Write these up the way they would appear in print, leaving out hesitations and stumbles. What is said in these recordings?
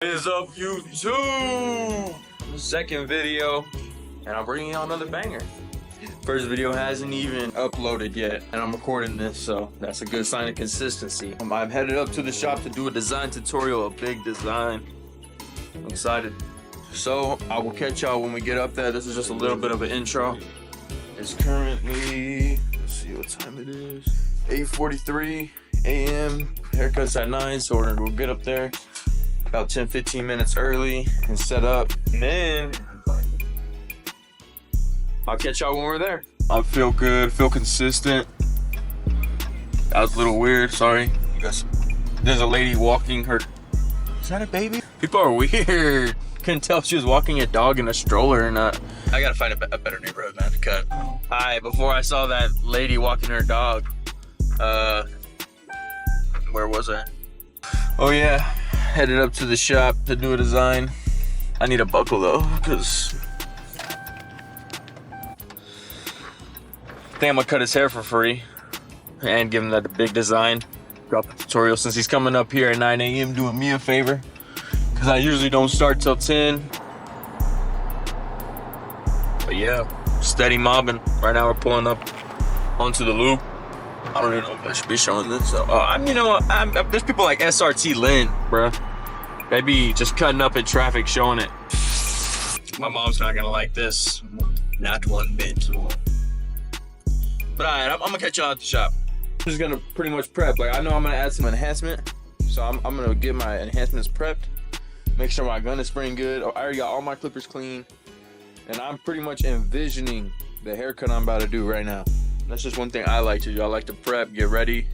Is up, YouTube? Second video, and I'm bringing out another banger. First video hasn't even uploaded yet, and I'm recording this, so that's a good sign of consistency. I'm headed up to the shop to do a design tutorial, a big design. I'm excited. So I will catch y'all when we get up there. This is just a little bit of an intro. It's currently, let's see what time it is, 8:43 a.m. Haircut's at 9, so we'll get up there about 10-15 minutes early and set up, and then I'll catch y'all when we're there. I feel good, feel consistent. That was a little weird, sorry. You guys, there's a lady walking her, is that a baby? People are weird. Couldn't tell if she was walking a dog in a stroller or not. I gotta find a better neighborhood, man, to cut. Alright, before I saw that lady walking her dog, where was I? Oh yeah, headed up to the shop to do a design. I need a buckle though, because I think I'm gonna cut his hair for free and give him that big design. Drop the tutorial since he's coming up here at 9 a.m. doing me a favor, because I usually don't start till 10. But yeah, steady mobbing. Right now we're pulling up onto the loop. I don't even know if I should be showing this. So, there's people like SRT Lynn, bruh. They be just cutting up in traffic showing it. My mom's not gonna like this. Not one bit. But alright, I'm gonna catch y'all at the shop. I'm just gonna pretty much prep. Like, I know I'm gonna add some enhancement. So I'm gonna get my enhancements prepped. Make sure my gun is spraying good. I already got all my clippers clean. And I'm pretty much envisioning the haircut I'm about to do right now. That's just one thing I like to do. I like to prep, get ready,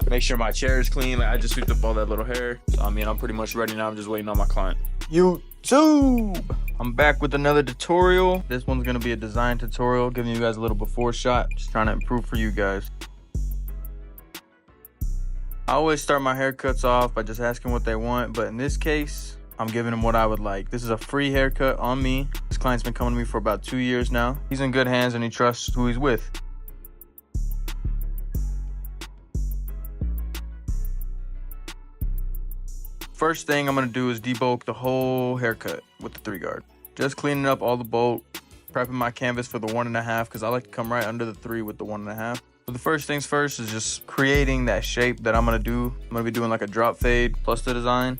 make sure my chair is clean. Like, I just sweeped up all that little hair. So, I mean, I'm pretty much ready now. I'm just waiting on my client. YouTube! I'm back with another tutorial. This one's gonna be a design tutorial, giving you guys a little before shot. Just trying to improve for you guys. I always start my haircuts off by just asking what they want, but in this case, I'm giving them what I would like. This is a free haircut on me. This client's been coming to me for about 2 years now. He's in good hands and he trusts who he's with. First thing I'm gonna do is debulk the whole haircut with the 3-guard. Just cleaning up all the bulk, prepping my canvas for the 1.5, because I like to come right under the 3 with the 1.5. So the first things first is just creating that shape that I'm gonna do. I'm gonna be doing like a drop fade plus the design.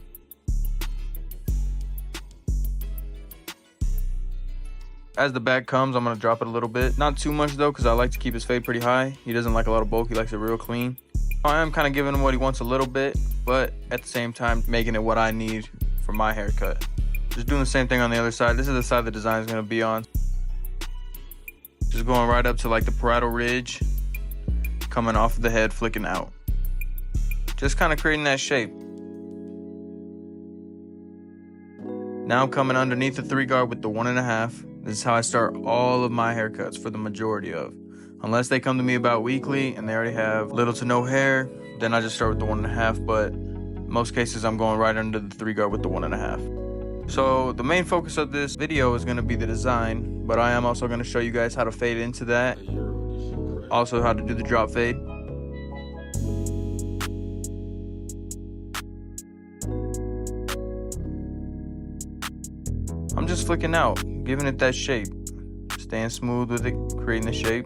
As the back comes, I'm gonna drop it a little bit. Not too much though, because I like to keep his fade pretty high. He doesn't like a lot of bulk, he likes it real clean. I am kind of giving him what he wants a little bit, but at the same time, making it what I need for my haircut. Just doing the same thing on the other side. This is the side the design is gonna be on. Just going right up to like the parietal ridge, coming off of the head, flicking out. Just kind of creating that shape. Now I'm coming underneath the 3-guard with the 1.5. This is how I start all of my haircuts for the majority of. Unless they come to me about weekly and they already have little to no hair, then I just start with the 1.5, but most cases I'm going right under the 3-guard with the 1.5. So the main focus of this video is gonna be the design, but I am also gonna show you guys how to fade into that. Also how to do the drop fade. I'm just flicking out, giving it that shape. Staying smooth with it, creating the shape.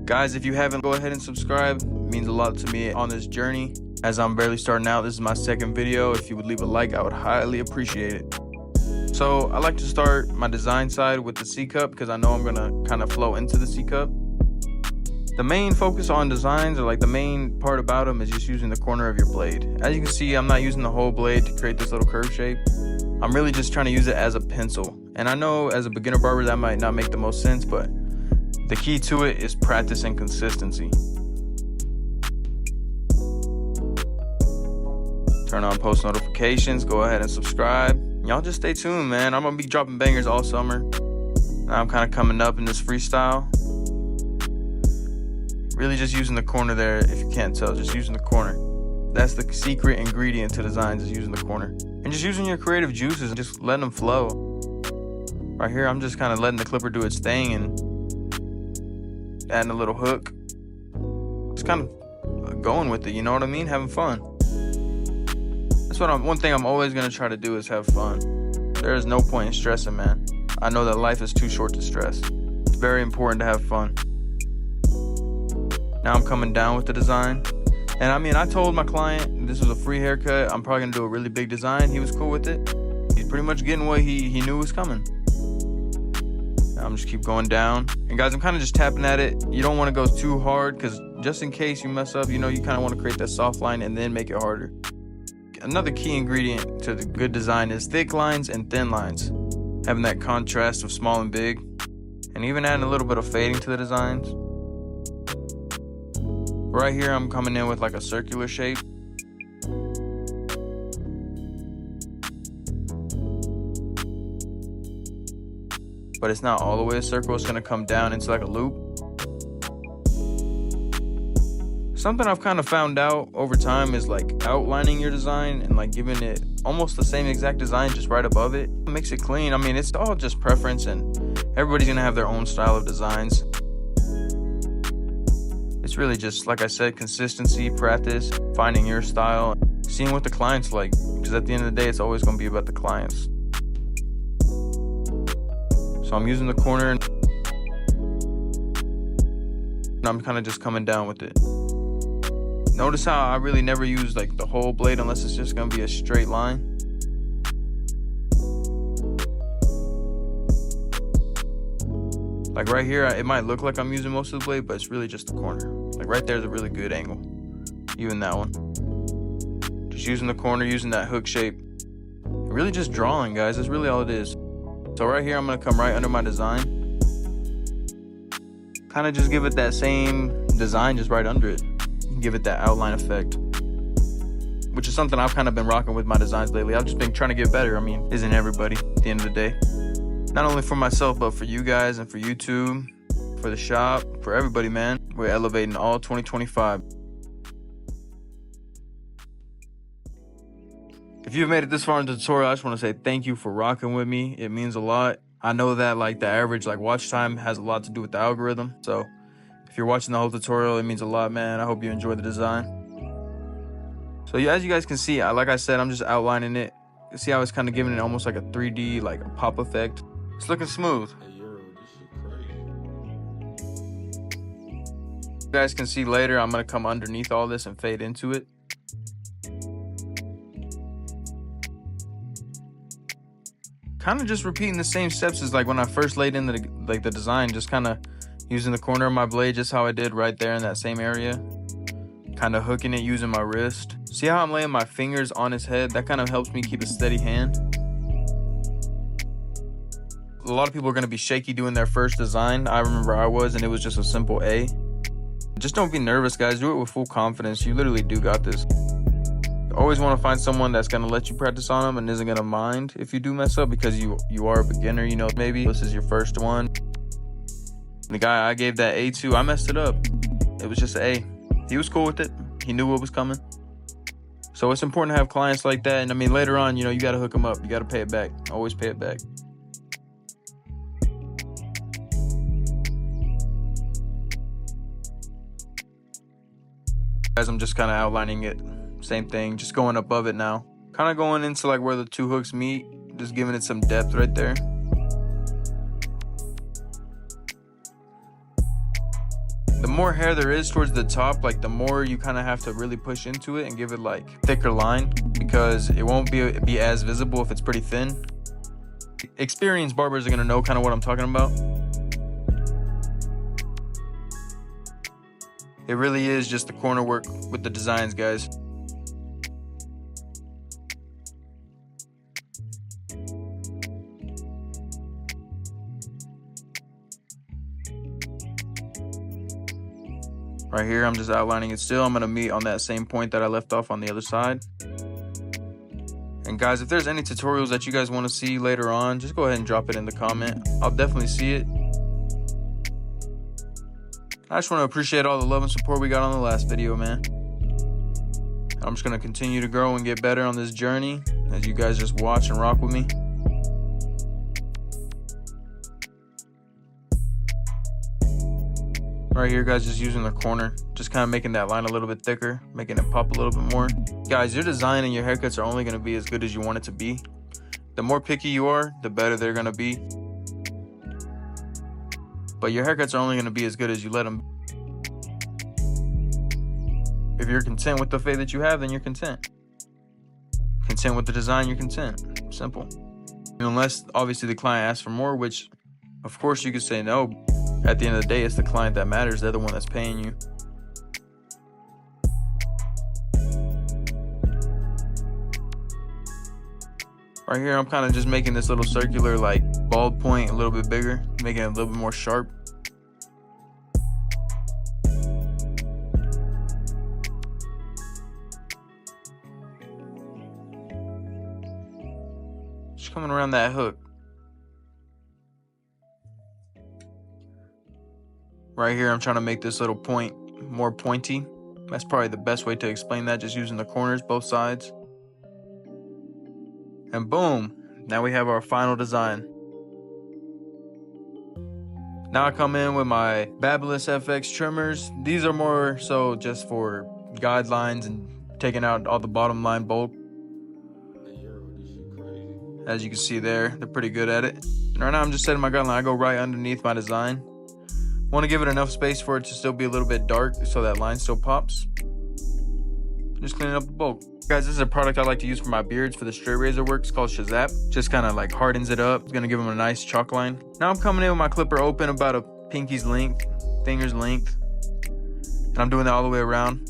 Guys, if you haven't, go ahead and subscribe. It means a lot to me on this journey. As I'm barely starting out, this is my second video. If you would leave a like, I would highly appreciate it. So I like to start my design side with the C-cup because I know I'm gonna kind of flow into the C-cup. The main focus on designs, or like the main part about them, is just using the corner of your blade. As you can see, I'm not using the whole blade to create this little curve shape. I'm really just trying to use it as a pencil. And I know as a beginner barber that might not make the most sense, but the key to it is practice and consistency. Turn on post notifications, go ahead and subscribe. Y'all just stay tuned, man. I'm gonna be dropping bangers all summer. Now I'm kind of coming up in this freestyle. Really just using the corner there, if you can't tell, just using the corner. That's the secret ingredient to designs, is using the corner. And just using your creative juices and just letting them flow. Right here, I'm just kind of letting the clipper do its thing and adding a little hook. kind of going with it, you know what I mean? Having fun. That's what one thing I'm always gonna try to do is have fun. There is no point in stressing, man. I know that life is too short to stress. It's very important to have fun. Now I'm coming down with the design. And I mean, I told my client this was a free haircut. I'm probably gonna do a really big design. He was cool with it. He's pretty much getting what he knew was coming. Now I'm just keep going down. And guys, I'm kind of just tapping at it. You don't want to go too hard because just in case you mess up, you know, you kind of want to create that soft line and then make it harder. Another key ingredient to the good design is thick lines and thin lines. Having that contrast of small and big. And even adding a little bit of fading to the designs. Right here, I'm coming in with like a circular shape. But it's not all the way a circle, it's gonna come down into like a loop. Something I've kind of found out over time is like outlining your design and like giving it almost the same exact design just right above it. It makes it clean. I mean, it's all just preference and everybody's gonna have their own style of designs. It's really just, like I said, consistency, practice, finding your style, seeing what the clients like. Because at the end of the day, it's always gonna be about the clients. So I'm using the corner and I'm kind of just coming down with it. Notice how I really never use like the whole blade unless it's just gonna be a straight line. Like right here, it might look like I'm using most of the blade, but it's really just the corner. Like right there's a really good angle. Even that one. Just using the corner, using that hook shape. Really just drawing, guys. That's really all it is. So right here, I'm gonna come right under my design. Kind of just give it that same design just right under it. Give it that outline effect. Which is something I've kind of been rocking with my designs lately. I've just been trying to get better. I mean, isn't everybody at the end of the day? Not only for myself, but for you guys and for YouTube, for the shop, for everybody, man. We're elevating all 2025. If you've made it this far in the tutorial, I just want to say thank you for rocking with me. It means a lot. I know that like the average like watch time has a lot to do with the algorithm. So if you're watching the whole tutorial, it means a lot, man. I hope you enjoy the design. So yeah, as you guys can see, like I said, I'm just outlining it. You see how it's kind of giving it almost like a 3D, like a pop effect. It's looking smooth. You guys can see later, I'm gonna come underneath all this and fade into it. Kind of just repeating the same steps as like when I first laid in the design, just kind of using the corner of my blade, just how I did right there in that same area. Kind of hooking it using my wrist. See how I'm laying my fingers on his head? That kind of helps me keep a steady hand. A lot of people are going to be shaky doing their first design. I remember I was, and it was just a simple A. Just don't be nervous, guys. Do it with full confidence. You literally do got this. Always want to find someone that's going to let you practice on them and isn't going to mind if you do mess up, because you are a beginner, you know, maybe this is your first one. The guy I gave that A to, I messed it up. It was just an A. He was cool with it. He knew what was coming. So it's important to have clients like that. And I mean, later on, you know, you got to hook them up. You got to pay it back. Always pay it back. Guys, I'm just kind of outlining it. Same thing, just going above it now. Kind of going into like where the two hooks meet. Just giving it some depth right there. The more hair there is towards the top, like the more you kind of have to really push into it and give it like thicker line, because it won't be as visible if it's pretty thin. Experienced barbers are gonna know kind of what I'm talking about. It really is just the corner work with the designs, guys. Right here, I'm just outlining it still. I'm gonna meet on that same point that I left off on the other side. And guys, if there's any tutorials that you guys want to see later on, just go ahead and drop it in the comment. I'll definitely see it. I just want to appreciate all the love and support we got on the last video, man. I'm just gonna continue to grow and get better on this journey as you guys just watch and rock with me. Right here, guys, just using the corner, just kind of making that line a little bit thicker, making it pop a little bit more. Guys, your design and your haircuts are only going to be as good as you want it to be. The more picky you are, the better they're going to be. But your haircuts are only going to be as good as you let them. If you're content with the fade that you have, then you're content. Content with the design, you're content. Simple. Unless, obviously, the client asks for more, which, of course, you could say no. At the end of the day, it's the client that matters. They're the one that's paying you. Right here, I'm kind of just making this little circular, like, bald point a little bit bigger, making it a little bit more sharp. Just coming around that hook. Right here, I'm trying to make this little point more pointy. That's probably the best way to explain that, just using the corners, both sides. And boom, now we have our final design. Now I come in with my Babyliss FX trimmers. These are more so just for guidelines and taking out all the bottom line bulk. As you can see there, they're pretty good at it. And right now I'm just setting my guideline. I go right underneath my design. Want to give it enough space for it to still be a little bit dark so that line still pops. Just cleaning up the bulk. Guys, this is a product I like to use for my beards for the straight razor work. It's called Shazap. Just kind of like hardens it up. It's going to give them a nice chalk line. Now I'm coming in with my clipper open about a pinky's length, finger's length. And I'm doing that all the way around.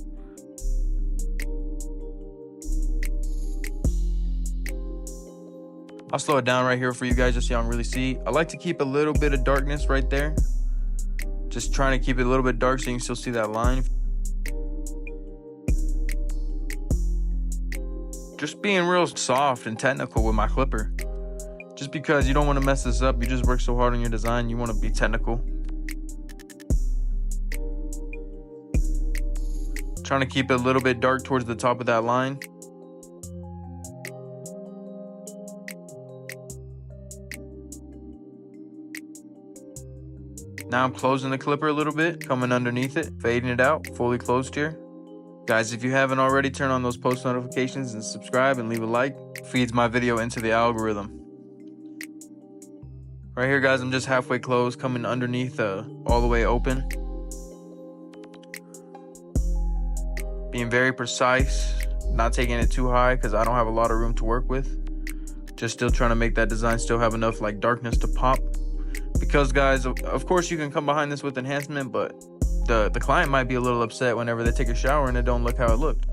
I'll slow it down right here for you guys just so y'all can really see. I like to keep a little bit of darkness right there. Just trying to keep it a little bit dark so you can still see that line. Just being real soft and technical with my clipper. Just because you don't want to mess this up, you just work so hard on your design, you want to be technical. Trying to keep it a little bit dark towards the top of that line. Now I'm closing the clipper a little bit, coming underneath it, fading it out, fully closed here. Guys, if you haven't already, turn on those post notifications and subscribe and leave a like. Feeds my video into the algorithm. Right here, guys, I'm just halfway closed, coming underneath all the way open. Being very precise, not taking it too high because I don't have a lot of room to work with. Just still trying to make that design still have enough like darkness to pop. Because guys, of course you can come behind this with enhancement, but the client might be a little upset whenever they take a shower and it don't look how it looked.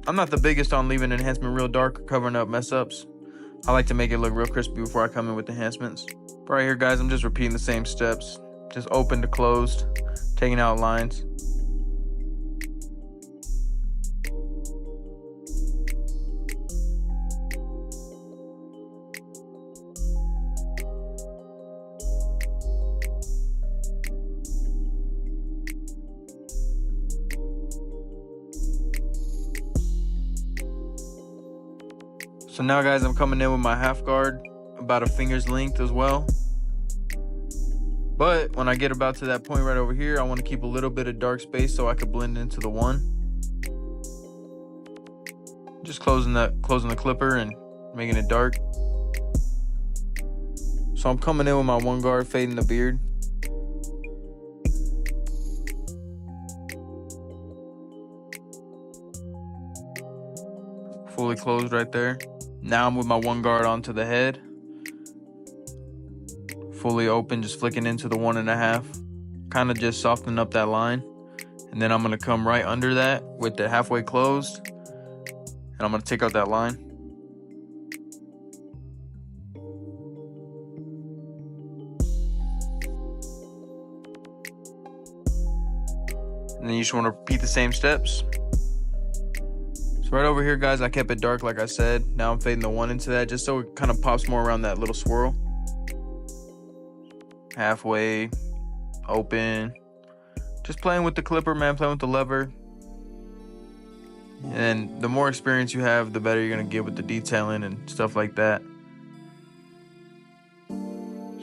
I'm not the biggest on leaving enhancement real dark or covering up mess ups. I like to make it look real crispy before I come in with enhancements. Right here, guys, I'm just repeating the same steps. Just open to closed, taking out lines. So now, guys, I'm coming in with my half guard about a finger's length as well. But when I get about to that point right over here, I want to keep a little bit of dark space so I can blend into the one. Just closing the clipper and making it dark. So I'm coming in with my one guard, fading the beard. Fully closed right there. Now I'm with my one guard onto the head. Fully open, just flicking into the 1.5. Kind of just softening up that line. And then I'm going to come right under that with the halfway closed. And I'm going to take out that line. And then you just want to repeat the same steps. So right over here, guys, I kept it dark like I said. Now I'm fading the one into that just so it kind of pops more around that little swirl. Halfway, open. Just playing with the clipper, man, playing with the lever. And the more experience you have, the better you're going to get with the detailing and stuff like that.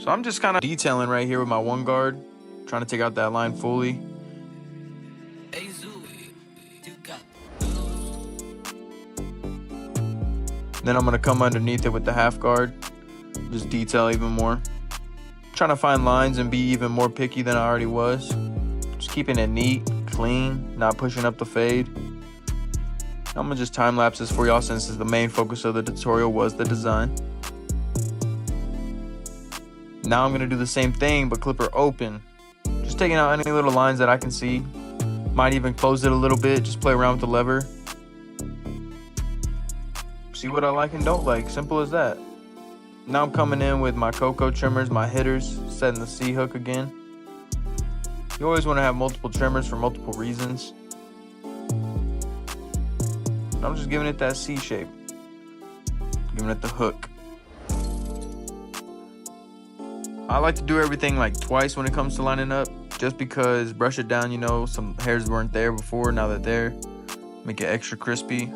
So I'm just kind of detailing right here with my one guard. trying to take out that line fully. Then I'm gonna come underneath it with the half guard, just detail even more. Trying to find lines and be even more picky than I already was. Just keeping it neat, clean, not pushing up the fade. I'm gonna just time lapse this for y'all since the main focus of the tutorial was the design. Now I'm gonna do the same thing but clipper open. Just taking out any little lines that I can see. Might even close it a little bit, just play around with the lever. See what I like and don't like, simple as that. Now I'm coming in with my cocoa trimmers, my hitters, setting the C hook again. You always wanna have multiple trimmers for multiple reasons. I'm just giving it that C shape. Giving it the hook. I like to do everything like twice when it comes to lining up, just because brush it down, you know, some hairs weren't there before, now they're there. Make it extra crispy.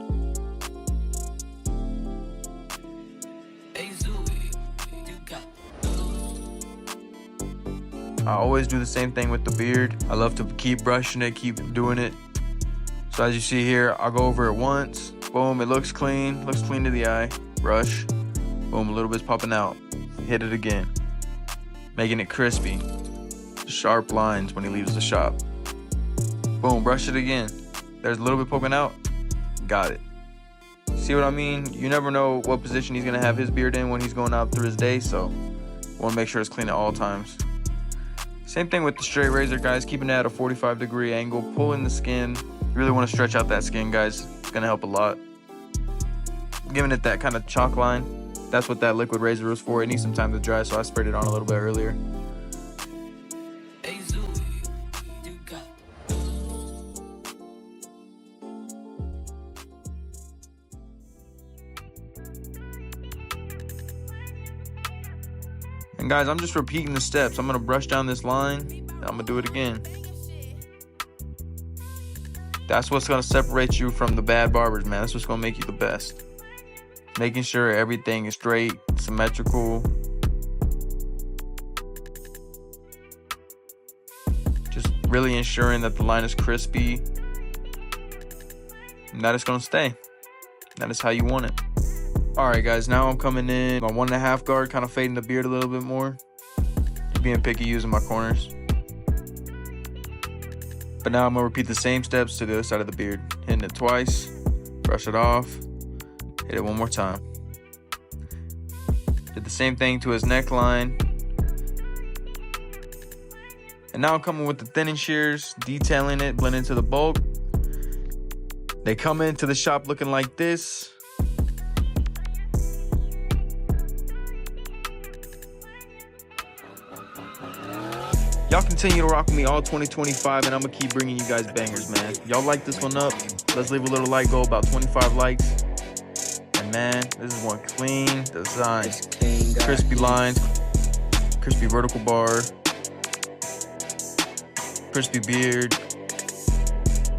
I always do the same thing with the beard. I love to keep brushing it, keep doing it. So as you see here, I'll go over it once. Boom, it looks clean to the eye. Brush, boom, a little bit's popping out. Hit it again, making it crispy. Sharp lines when he leaves the shop. Boom, brush it again. There's a little bit poking out. Got it. See what I mean? You never know what position he's gonna have his beard in when he's going out through his day, so wanna make sure it's clean at all times. Same thing with the straight razor, guys. Keeping it at a 45-degree angle, pulling the skin. You really want to stretch out that skin, guys. It's gonna help a lot. Giving it that kind of chalk line. That's what that liquid razor was for. It needs some time to dry, so I sprayed it on a little bit earlier. And guys, I'm just repeating the steps. I'm gonna brush down this line, and I'm gonna do it again. That's what's gonna separate you from the bad barbers, man. That's what's gonna make you the best. Making sure everything is straight, symmetrical. Just really ensuring that the line is crispy. And that it's gonna stay. That is how you want it. Alright guys, now I'm coming in on 1.5 guard, kind of fading the beard a little bit more. Being picky using my corners. But now I'm gonna repeat the same steps to the other side of the beard. Hitting it twice, brush it off, hit it one more time. Did the same thing to his neckline. And now I'm coming with the thinning shears, detailing it, blend into the bulk. They come into the shop looking like this. Y'all continue to rock with me all 2025, and I'm gonna keep bringing you guys bangers, man. Y'all like this one up? Let's leave a little like goal, about 25 likes. And man, this is one clean design. Crispy lines, crispy vertical bar, crispy beard,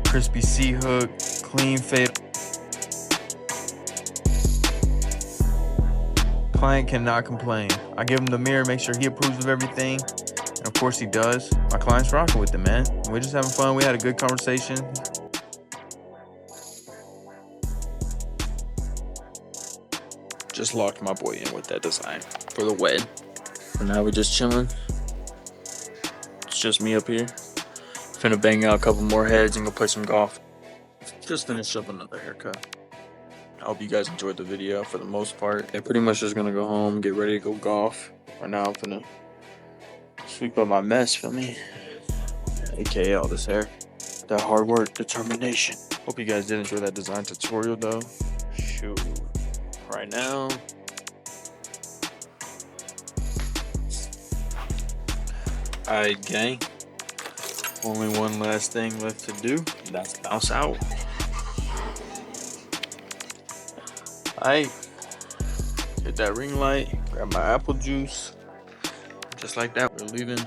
crispy C hook, clean fade. Client cannot complain. I give him the mirror, make sure he approves of everything. And of course he does. My client's rocking with it, man. We're just having fun. We had a good conversation. Just locked my boy in with that design for the wed. For now, we're just chilling. It's just me up here. Finna bang out a couple more heads and go play some golf. Just finished up another haircut. I hope you guys enjoyed the video for the most part. They're pretty much just gonna go home, get ready to go golf. Right now, I'm finna sweep up my mess, feel me? AKA all this hair. That hard work, determination. Hope you guys did enjoy that design tutorial though. Shoot. Right now. Alright, gang. Only one last thing left to do. That's bounce out. Alright. Hit that ring light. Grab my apple juice. Just like that, we're leaving.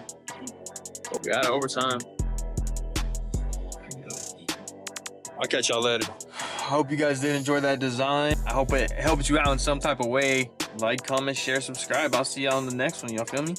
Oh, we got overtime. I'll catch y'all later. I hope you guys did enjoy that design. I hope it helped you out in some type of way. Like, comment, share, subscribe. I'll see y'all in the next one. Y'all feel me?